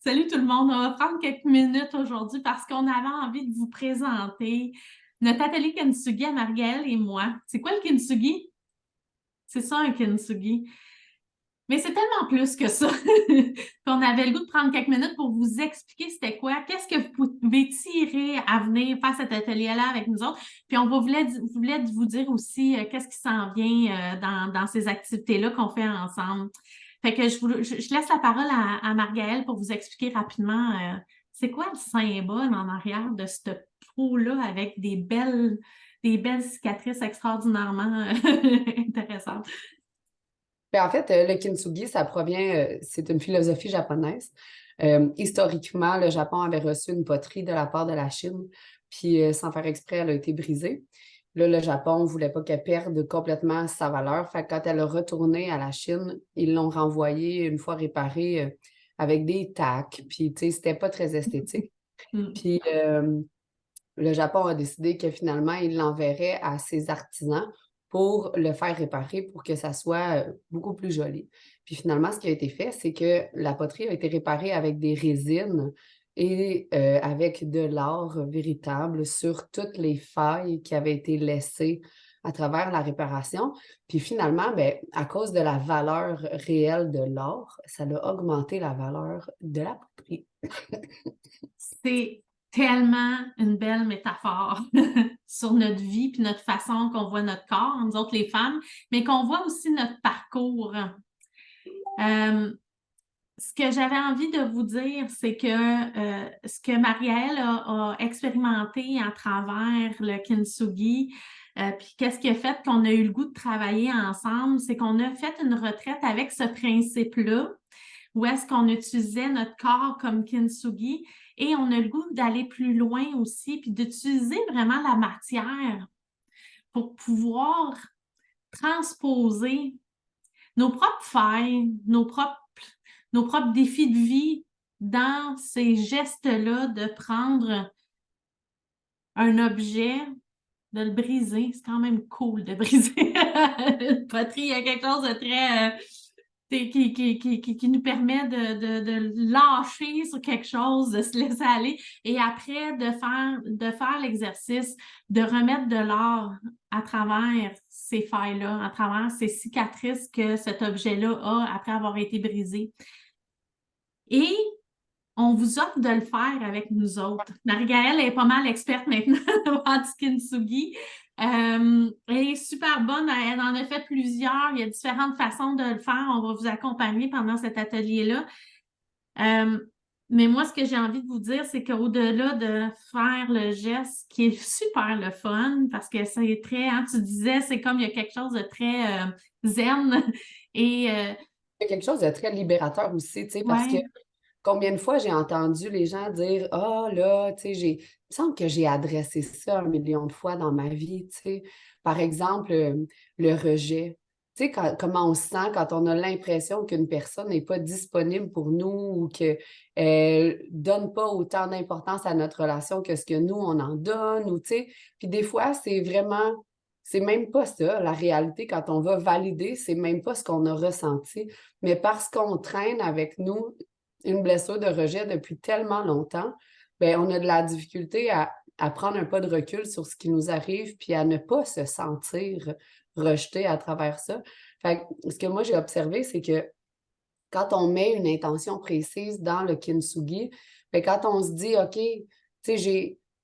Salut tout le monde, on va prendre quelques minutes aujourd'hui parce qu'on avait envie de vous présenter notre atelier Kintsugi à Marielle et moi. C'est quoi le Kintsugi? C'est ça un Kintsugi. Mais c'est tellement plus que ça qu'on avait le goût de prendre quelques minutes pour vous expliquer c'était quoi, qu'est-ce que vous pouvez tirer à venir faire cet atelier-là avec nous autres. Puis voulait vous dire aussi qu'est-ce qui s'en vient dans ces activités-là qu'on fait ensemble. Fait que je laisse la parole à Margaëlle pour vous expliquer rapidement c'est quoi le symbole en arrière de cette peau-là avec des belles cicatrices extraordinairement intéressantes. En fait, le kintsugi, ça provient, c'est une philosophie japonaise. Historiquement, le Japon avait reçu une poterie de la part de la Chine, puis sans faire exprès, elle a été brisée. Là, le Japon ne voulait pas qu'elle perde complètement sa valeur. Fait que quand elle a retourné à la Chine, ils l'ont renvoyée une fois réparée avec des tacs. Puis, tu sais, c'était pas très esthétique. Mm. Puis, le Japon a décidé que finalement, il l'enverrait à ses artisans pour le faire réparer pour que ça soit beaucoup plus joli. Puis finalement, ce qui a été fait, c'est que la poterie a été réparée avec des résines et avec de l'or véritable sur toutes les failles qui avaient été laissées à travers la réparation. Puis finalement, ben, à cause de la valeur réelle de l'or, ça a augmenté la valeur de la poterie. C'est tellement une belle métaphore sur notre vie puis notre façon qu'on voit notre corps, nous autres les femmes, mais qu'on voit aussi notre parcours. Ce que j'avais envie de vous dire, c'est que ce que Marielle a expérimenté à travers le kintsugi, puis qu'est-ce qui a fait qu'on a eu le goût de travailler ensemble, c'est qu'on a fait une retraite avec ce principe-là, où est-ce qu'on utilisait notre corps comme kintsugi, et on a le goût d'aller plus loin aussi, puis d'utiliser vraiment la matière pour pouvoir transposer nos propres failles, nos propres défis de vie dans ces gestes-là de prendre un objet, de le briser. C'est quand même cool de briser une poterie. Il y a quelque chose de très qui nous permet de lâcher sur quelque chose, de se laisser aller et après de faire l'exercice, de remettre de l'art à travers ces failles-là, à travers ces cicatrices que cet objet-là a après avoir été brisé. Et on vous offre de le faire avec nous autres. Marie-Gaëlle est pas mal experte maintenant en kintsugi. Elle est super bonne, elle en a fait plusieurs. Il y a différentes façons de le faire. On va vous accompagner pendant cet atelier-là. Euh, mais moi, ce que j'ai envie de vous dire, c'est qu'au-delà de faire le geste, qui est super le fun, parce que c'est très, hein, tu disais, c'est comme il y a quelque chose de très zen et Il y a quelque chose de très libérateur aussi, tu sais, parce que ouais. combien de fois j'ai entendu les gens dire ah là, tu sais, il me semble que j'ai adressé ça 1 million de fois dans ma vie, tu sais. Par exemple, le rejet. Tu sais, comment on se sent quand on a l'impression qu'une personne n'est pas disponible pour nous ou qu'elle ne donne pas autant d'importance à notre relation que ce que nous, on en donne, ou tu sais. Puis des fois, c'est même pas ça, la réalité, quand on va valider, c'est même pas ce qu'on a ressenti, mais parce qu'on traîne avec nous une blessure de rejet depuis tellement longtemps, bien, on a de la difficulté à prendre un pas de recul sur ce qui nous arrive, puis à ne pas se sentir rejeté à travers ça. Fait que, ce que moi j'ai observé, c'est que quand on met une intention précise dans le kintsugi, bien, quand on se dit, OK, tu sais, je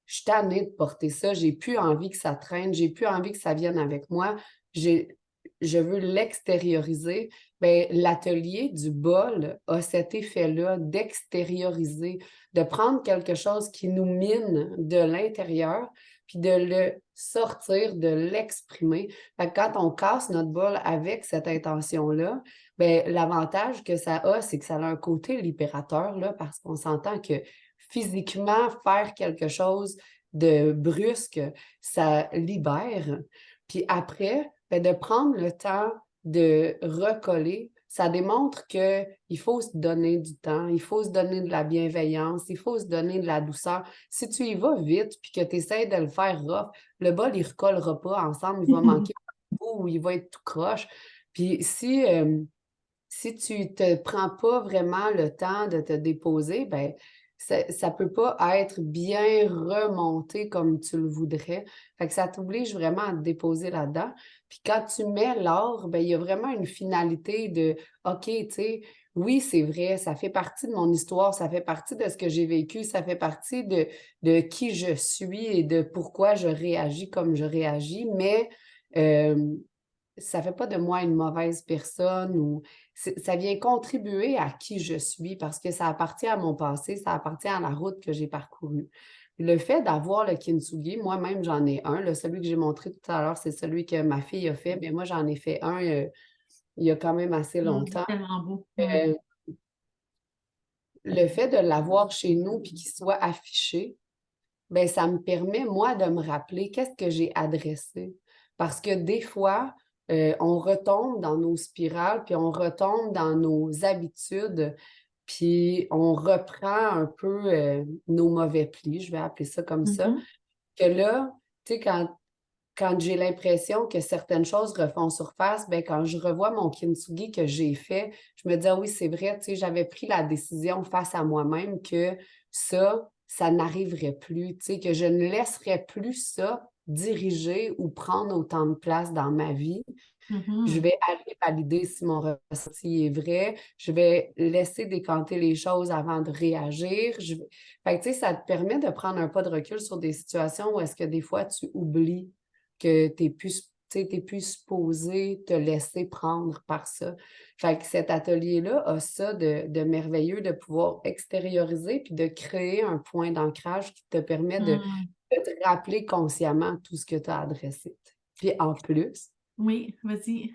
suis tannée de porter ça, j'ai plus envie que ça traîne, j'ai plus envie que ça vienne avec moi, j'ai, je veux l'extérioriser. Bien, l'atelier du bol a cet effet-là d'extérioriser, de prendre quelque chose qui nous mine de l'intérieur, puis de le sortir, de l'exprimer. Fait que quand on casse notre bol avec cette intention-là, ben, l'avantage que ça a, c'est que ça a un côté libérateur, là, parce qu'on s'entend que physiquement, faire quelque chose de brusque, ça libère. Puis après, ben, de prendre le temps de recoller, ça démontre qu'il faut se donner du temps, il faut se donner de la bienveillance, il faut se donner de la douceur. Si tu y vas vite puis que tu essaies de le faire rough, le bol, il ne recollera pas ensemble, il va manquer un bout ou il va être tout croche. Puis si tu ne te prends pas vraiment le temps de te déposer, ben ça peut pas être bien remonté comme tu le voudrais. Fait que ça t'oblige vraiment à te déposer là-dedans. Puis quand tu mets l'art, ben il y a vraiment une finalité de OK, tu sais, oui, c'est vrai, ça fait partie de mon histoire, ça fait partie de ce que j'ai vécu, ça fait partie de qui je suis et de pourquoi je réagis comme je réagis, mais ça fait pas de moi une mauvaise personne ou ça vient contribuer à qui je suis parce que ça appartient à mon passé, ça appartient à la route que j'ai parcourue. Le fait d'avoir le kintsugi, moi-même, j'en ai un. Celui que j'ai montré tout à l'heure, c'est celui que ma fille a fait, mais moi, j'en ai fait un il y a quand même assez longtemps. Tellement beau. Euh, le fait de l'avoir chez nous puis qu'il soit affiché, ben ça me permet, moi, de me rappeler qu'est-ce que j'ai adressé. Parce que des fois, on retombe dans nos spirales, puis on retombe dans nos habitudes, puis on reprend un peu nos mauvais plis, je vais appeler ça comme ça. Mhm. Que là, tu sais, quand j'ai l'impression que certaines choses refont surface, ben quand je revois mon kintsugi que j'ai fait, je me dis, ah oui, c'est vrai, tu sais, j'avais pris la décision face à moi-même que ça n'arriverait plus, tu sais, que je ne laisserais plus ça diriger ou prendre autant de place dans ma vie. Je Mhm. vais aller valider si mon ressenti est vrai. Je vais laisser décanter les choses avant de réagir. Fait que, tu sais, ça te permet de prendre un pas de recul sur des situations où est-ce que des fois tu oublies que t'es plus supposé te laisser prendre par ça. Fait que cet atelier-là a ça de merveilleux de pouvoir extérioriser puis de créer un point d'ancrage qui te permet Mhm. de te rappeler consciemment tout ce que tu as adressé. Puis en plus, Oui, vas-y.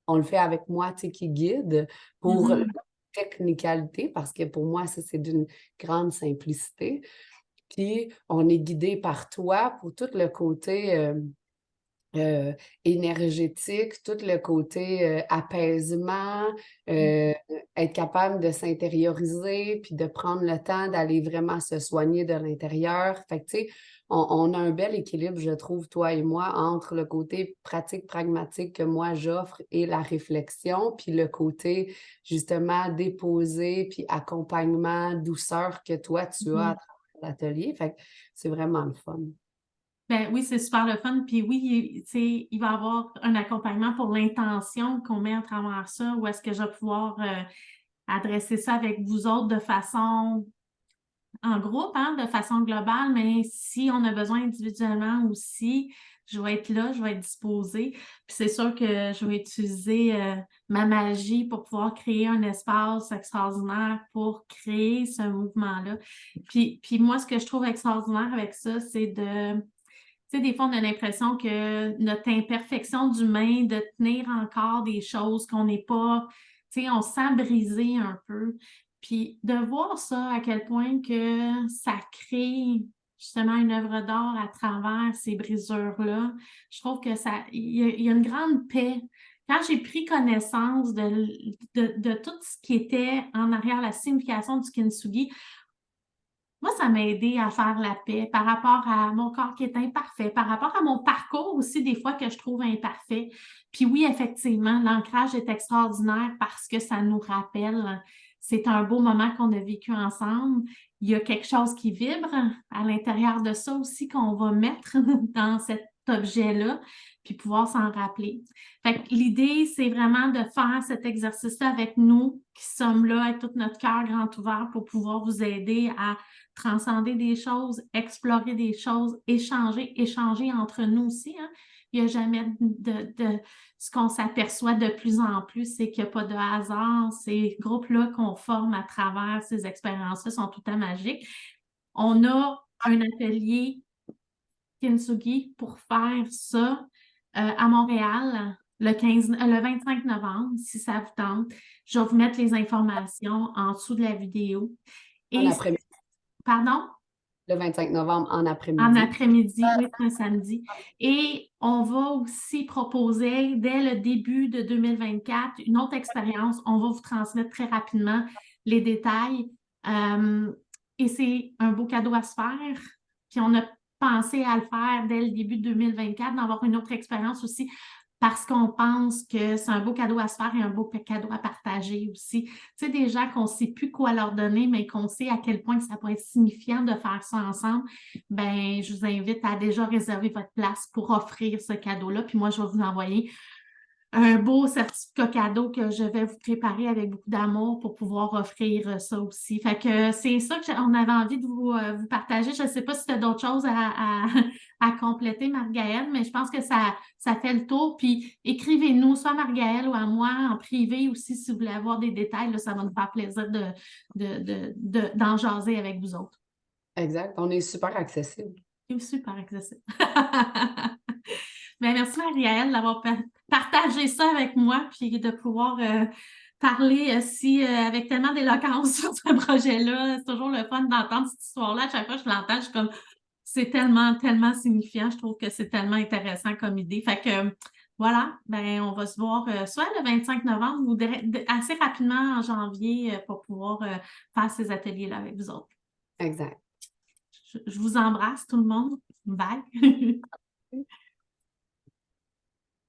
on le fait avec moi, tu sais, qui guide pour la Mhm. technicalité, parce que pour moi, ça, c'est d'une grande simplicité. Puis, on est guidé par toi pour tout le côté énergétique, tout le côté apaisement, euh, être capable de s'intérioriser, puis de prendre le temps d'aller vraiment se soigner de l'intérieur. Fait que, tu sais, on a un bel équilibre, je trouve, toi et moi, entre le côté pratique, pragmatique que moi j'offre et la réflexion, puis le côté, justement, déposé, puis accompagnement, douceur que toi, tu as à Mhm. travers l'atelier. Fait que c'est vraiment le fun. Ben oui, c'est super le fun. Puis oui, tu sais, il va y avoir un accompagnement pour l'intention qu'on met à travers ça, où est-ce que je vais pouvoir adresser ça avec vous autres de façon en groupe, hein, de façon globale, mais si on a besoin individuellement aussi, je vais être là, je vais être disposée. Puis c'est sûr que je vais utiliser ma magie pour pouvoir créer un espace extraordinaire pour créer ce mouvement-là. Puis moi, ce que je trouve extraordinaire avec ça, c'est de tu sais, des fois, on a l'impression que notre imperfection d'humain, de tenir encore des choses qu'on n'est pas, tu sais, on se sent brisé un peu. Puis de voir ça, à quel point que ça crée justement une œuvre d'art à travers ces brisures-là, je trouve que ça, il y a une grande paix. Quand j'ai pris connaissance de tout ce qui était en arrière la signification du kintsugi, moi, ça m'a aidé à faire la paix par rapport à mon corps qui est imparfait, par rapport à mon parcours aussi, des fois que je trouve imparfait. Puis oui, effectivement, l'ancrage est extraordinaire parce que ça nous rappelle, c'est un beau moment qu'on a vécu ensemble. Il y a quelque chose qui vibre à l'intérieur de ça aussi qu'on va mettre dans cet objet-là, puis pouvoir s'en rappeler. Fait que l'idée, c'est vraiment de faire cet exercice-là avec nous qui sommes là avec tout notre cœur grand ouvert pour pouvoir vous aider à transcender des choses, explorer des choses, échanger entre nous aussi. Hein. Il n'y a jamais ce qu'on s'aperçoit de plus en plus, c'est qu'il n'y a pas de hasard. Ces groupes-là qu'on forme à travers ces expériences-là sont tout à fait magiques. On a un atelier Kintsugi pour faire ça à Montréal le 25 novembre, si ça vous tente. Je vais vous mettre les informations en dessous de la vidéo. En Et, après pardon? Le 25 novembre en En après-midi. après-midi, oui, c'est un samedi. Et on va aussi proposer, dès le début de 2024, une autre expérience. On va vous transmettre très rapidement les détails. Euh, et c'est un beau cadeau à se faire. Puis on a pensé à le faire dès le début de 2024, d'avoir une autre expérience aussi parce qu'on pense que c'est un beau cadeau à se faire et un beau cadeau à partager aussi. Tu sais, des gens qu'on ne sait plus quoi leur donner, mais qu'on sait à quel point ça peut être signifiant de faire ça ensemble, ben je vous invite à déjà réserver votre place pour offrir ce cadeau-là. Puis moi, je vais vous envoyer un beau certificat cadeau que je vais vous préparer avec beaucoup d'amour pour pouvoir offrir ça aussi. Fait que c'est ça qu'on avait envie de vous partager. Je ne sais pas si tu as d'autres choses à compléter, Margaëlle, mais je pense que ça fait le tour. Puis écrivez-nous, soit à Margaëlle ou à moi, en privé aussi, si vous voulez avoir des détails, là, ça va nous faire plaisir d'en jaser avec vous autres. Exact. On est super accessible. C'est super accessible. Ben, merci Marielle d'avoir partagé ça avec moi, puis de pouvoir parler aussi avec tellement d'éloquence sur ce projet-là. C'est toujours le fun d'entendre cette histoire-là. À chaque fois que je l'entends, je suis comme, c'est tellement, tellement signifiant. Je trouve que c'est tellement intéressant comme idée. Fait que voilà, ben on va se voir soit le 25 novembre ou assez rapidement en janvier pour pouvoir faire ces ateliers-là avec vous autres. Exact. Je vous embrasse tout le monde. Bye!